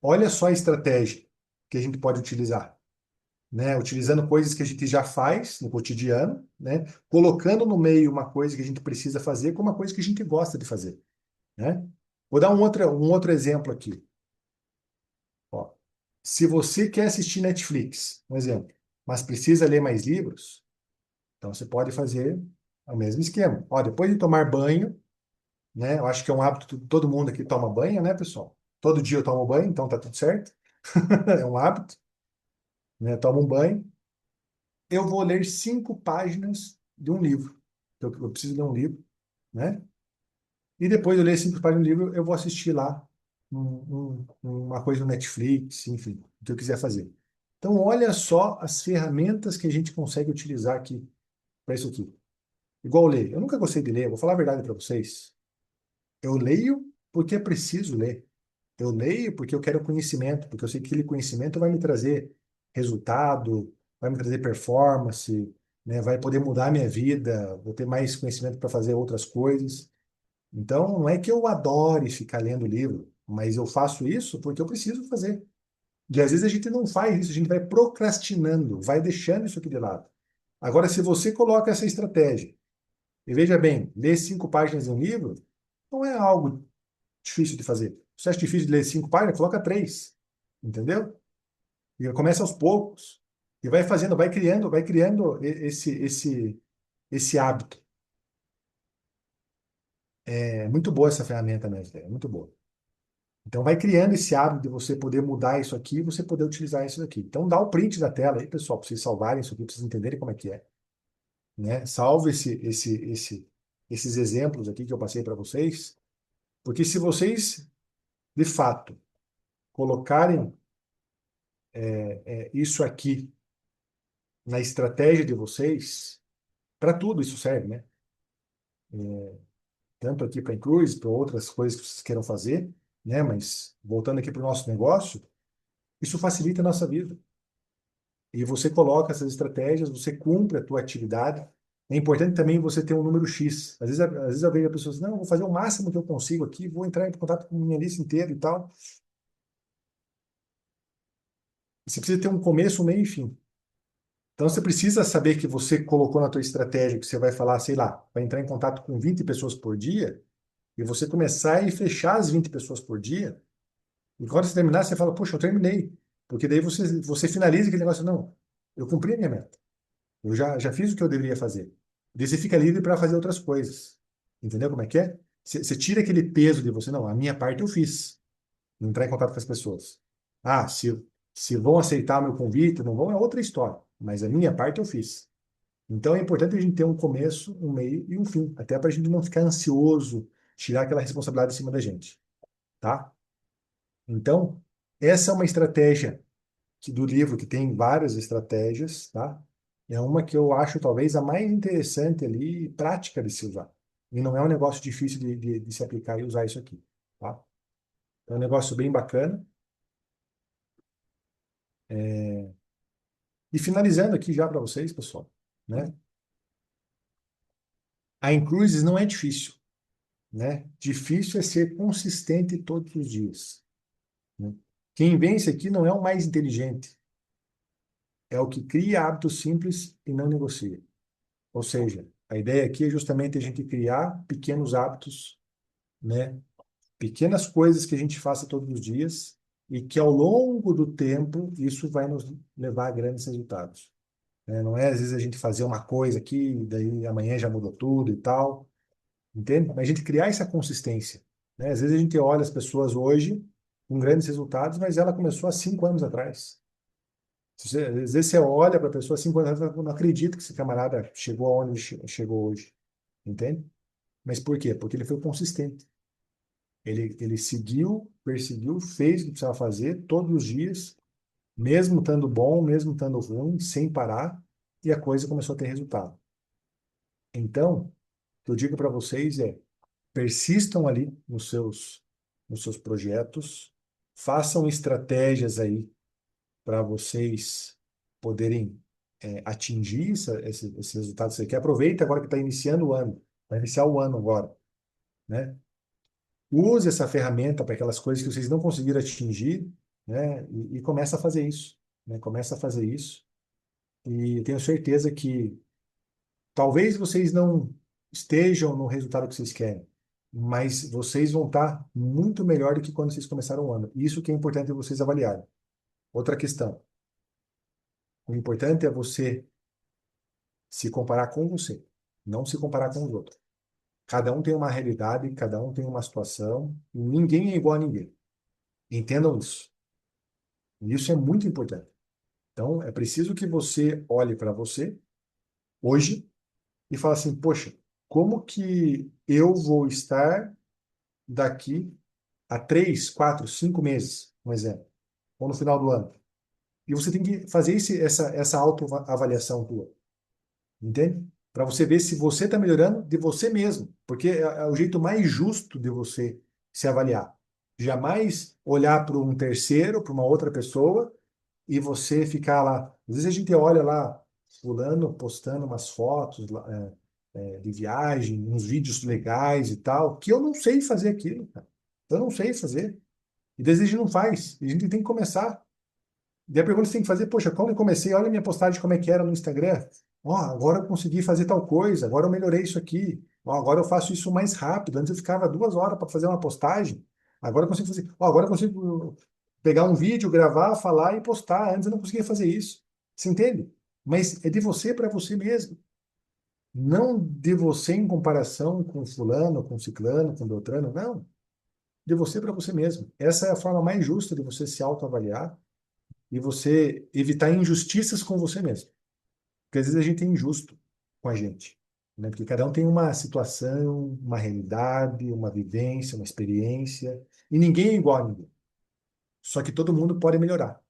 [SPEAKER 1] olha só a estratégia que a gente pode utilizar, né? Utilizando coisas que a gente já faz no cotidiano, né? Colocando no meio uma coisa que a gente precisa fazer com uma coisa que a gente gosta de fazer, né? Vou dar um outro exemplo aqui. Ó, se você quer assistir Netflix, um exemplo, mas precisa ler mais livros, então você pode fazer o mesmo esquema. Ó, depois de tomar banho, né? Eu acho que é um hábito, todo mundo aqui toma banho, né, pessoal? Todo dia eu tomo banho, então tá tudo certo. É um hábito, né? Tomo um banho. Eu vou ler 5 páginas de um livro. Eu preciso ler um livro, né? E depois de ler 5 páginas do livro, eu vou assistir lá uma coisa no Netflix, enfim, o que eu quiser fazer. Então, olha só as ferramentas que a gente consegue utilizar aqui para isso aqui. Igual ler. Eu nunca gostei de ler, vou falar a verdade para vocês. Eu leio porque é preciso ler. Eu leio porque eu quero conhecimento, porque eu sei que aquele conhecimento vai me trazer resultado, vai me trazer performance, né? Vai poder mudar a minha vida, vou ter mais conhecimento para fazer outras coisas. Então, não é que eu adore ficar lendo livro, mas eu faço isso porque eu preciso fazer. E às vezes a gente não faz isso, a gente vai procrastinando, vai deixando isso aqui de lado. Agora, se você coloca essa estratégia, e veja bem, ler 5 páginas de um livro não é algo difícil de fazer. Se acha difícil de ler 5 páginas, coloca 3. Entendeu? E começa aos poucos. E vai fazendo, vai criando esse hábito. É muito boa essa ferramenta mesmo, é muito boa. Então vai criando esse hábito de você poder mudar isso aqui e você poder utilizar isso aqui. Então dá o print da tela aí, pessoal, para vocês salvarem isso aqui, para vocês entenderem como é que é, né? Salve esses exemplos aqui que eu passei para vocês, porque se vocês, de fato, colocarem isso aqui na estratégia de vocês, para tudo isso serve, né? Tanto aqui para Inclusive, para outras coisas que vocês queiram fazer, né? Mas voltando aqui para o nosso negócio, isso facilita a nossa vida. E você coloca essas estratégias, você cumpre a tua atividade. É importante também você ter um número X. Às vezes eu vejo a pessoa assim, não, eu vou fazer o máximo que eu consigo aqui, vou entrar em contato com minha lista inteira e tal. Você precisa ter um começo, um meio e fim. Então você precisa saber que você colocou na tua estratégia que você vai falar, sei lá, vai entrar em contato com 20 pessoas por dia, e você começar e fechar as 20 pessoas por dia, e quando você terminar, você fala, poxa, eu terminei. Porque daí você finaliza aquele negócio, não, eu cumpri a minha meta. Eu já fiz o que eu deveria fazer. Daí você fica livre para fazer outras coisas. Entendeu como é que é? Você tira aquele peso de você, não, a minha parte eu fiz. Não entrar em contato com as pessoas. Ah, se vão aceitar meu convite, não vão, é outra história. Mas a minha parte eu fiz. Então é importante a gente ter um começo, um meio e um fim, até para a gente não ficar ansioso, tirar aquela responsabilidade de cima da gente, tá? Então, essa é uma estratégia do livro que tem várias estratégias, tá? É uma que eu acho talvez a mais interessante ali, e prática de se usar. E não é um negócio difícil de se aplicar e usar isso aqui, tá? É um negócio bem bacana. E finalizando aqui já para vocês, pessoal, né? A Incruises não é difícil, né? Difícil é ser consistente todos os dias, né? Quem vence aqui não é o mais inteligente, é o que cria hábitos simples e não negocia. Ou seja, a ideia aqui é justamente a gente criar pequenos hábitos, né? Pequenas coisas que a gente faça todos os dias e que ao longo do tempo isso vai nos levar a grandes resultados, né? Não é às vezes a gente fazer uma coisa aqui, daí amanhã já mudou tudo e tal, entende? Mas a gente criar essa consistência, né? Às vezes a gente olha as pessoas hoje com grandes resultados, mas ela começou há 5 anos atrás. Às vezes você olha para a pessoa há 5 anos atrás, não acredita que esse camarada chegou aonde chegou hoje, entende? Mas por quê? Porque ele foi consistente. Ele seguiu, perseguiu, fez o que precisava fazer todos os dias, mesmo estando bom, mesmo estando ruim, sem parar, e a coisa começou a ter resultado. Então, o que eu digo para vocês é: persistam ali nos seus projetos, façam estratégias aí para vocês poderem atingir esse resultado que você quer. Aproveita agora que está iniciando o ano, vai iniciar o ano agora, né? Use essa ferramenta para aquelas coisas que vocês não conseguiram atingir, né? E começa a fazer isso, né? Começa a fazer isso. E tenho certeza que talvez vocês não estejam no resultado que vocês querem, mas vocês vão estar muito melhor do que quando vocês começaram o ano. Isso que é importante vocês avaliarem. Outra questão. O importante é você se comparar com você, não se comparar com os outros. Cada um tem uma realidade, cada um tem uma situação, e ninguém é igual a ninguém. Entendam isso. E isso é muito importante. Então, é preciso que você olhe para você hoje e fale assim: poxa, como que eu vou estar daqui a 3, 4, 5 meses, um exemplo, ou no final do ano? E você tem que fazer essa autoavaliação tua. Entende? Para você ver se você está melhorando de você mesmo. Porque é o jeito mais justo de você se avaliar. Jamais olhar para um terceiro, para uma outra pessoa, e você ficar lá. Às vezes a gente olha lá, fulano postando umas fotos lá, de viagem, uns vídeos legais e tal, que eu não sei fazer aquilo, cara. Eu não sei fazer. E às vezes a gente não faz. E a gente tem que começar. Daí a pergunta que você tem que fazer, poxa, quando eu comecei, olha a minha postagem como é que era no Instagram. Ó, agora eu consegui fazer tal coisa, agora eu melhorei isso aqui. Ó, agora eu faço isso mais rápido. Antes eu ficava 2 horas para fazer uma postagem. Agora eu consigo fazer. Ó, agora eu consigo pegar um vídeo, gravar, falar e postar. Antes eu não conseguia fazer isso. Você entende? Mas é de você para você mesmo. Não de você em comparação com fulano, com ciclano, com beltrano. Não. De você para você mesmo. Essa é a forma mais justa de você se autoavaliar e você evitar injustiças com você mesmo. Porque às vezes a gente é injusto com a gente, né? Porque cada um tem uma situação, uma realidade, uma vivência, uma experiência, e ninguém é igual a ninguém. Só que todo mundo pode melhorar.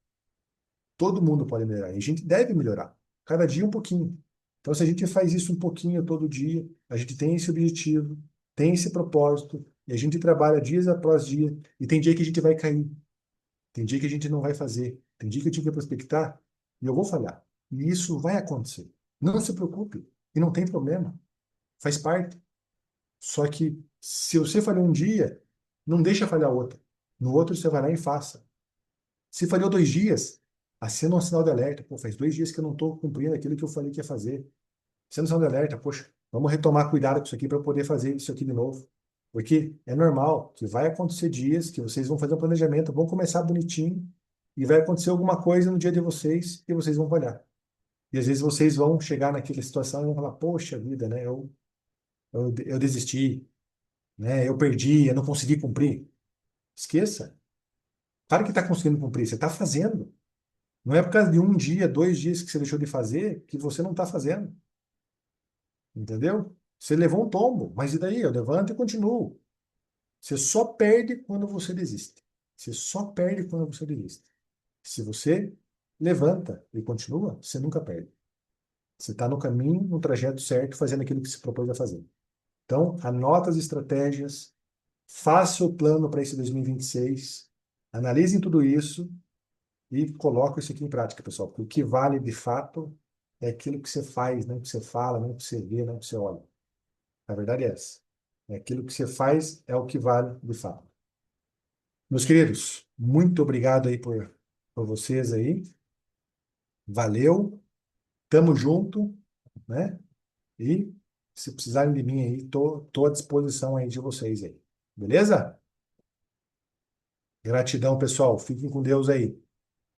[SPEAKER 1] Todo mundo pode melhorar. E a gente deve melhorar. Cada dia um pouquinho. Então, se a gente faz isso um pouquinho todo dia, a gente tem esse objetivo, tem esse propósito, e a gente trabalha dias após dia, e tem dia que a gente vai cair. Tem dia que a gente não vai fazer. Tem dia que eu tive que prospectar e eu vou falhar. E isso vai acontecer. Não se preocupe. E não tem problema. Faz parte. Só que se você falhou um dia, não deixa falhar outro. No outro você vai lá e faça. Se falhou 2 dias, acenda um sinal de alerta. Pô, faz 2 dias que eu não estou cumprindo aquilo que eu falei que ia fazer. Acenda um sinal de alerta. Poxa, vamos retomar cuidado com isso aqui para eu poder fazer isso aqui de novo. Porque é normal que vai acontecer dias que vocês vão fazer um planejamento, vão começar bonitinho, e vai acontecer alguma coisa no dia de vocês e vocês vão falhar. E às vezes vocês vão chegar naquela situação e vão falar, poxa vida, né? Eu desisti, né? Eu perdi, eu não consegui cumprir. Esqueça. Claro que está conseguindo cumprir, você está fazendo. Não é por causa de um dia, 2 dias que você deixou de fazer que você não está fazendo. Entendeu? Você levou um tombo, mas e daí? Eu levanto e continuo. Você só perde quando você desiste. Você só perde quando você desiste. Se você levanta e continua, você nunca perde. Você está no caminho, no trajeto certo, fazendo aquilo que se propôs a fazer. Então, anota as estratégias, faça o plano para esse 2026, analisem tudo isso e coloque isso aqui em prática, pessoal. Porque o que vale de fato é aquilo que você faz, não o que você fala, não o que você vê, não o que você olha. A verdade é essa. É aquilo que você faz é o que vale de fato. Meus queridos, muito obrigado aí por vocês aí. Valeu, tamo junto, né? E se precisarem de mim aí, tô à disposição aí de vocês aí. Beleza? Gratidão, pessoal. Fiquem com Deus aí.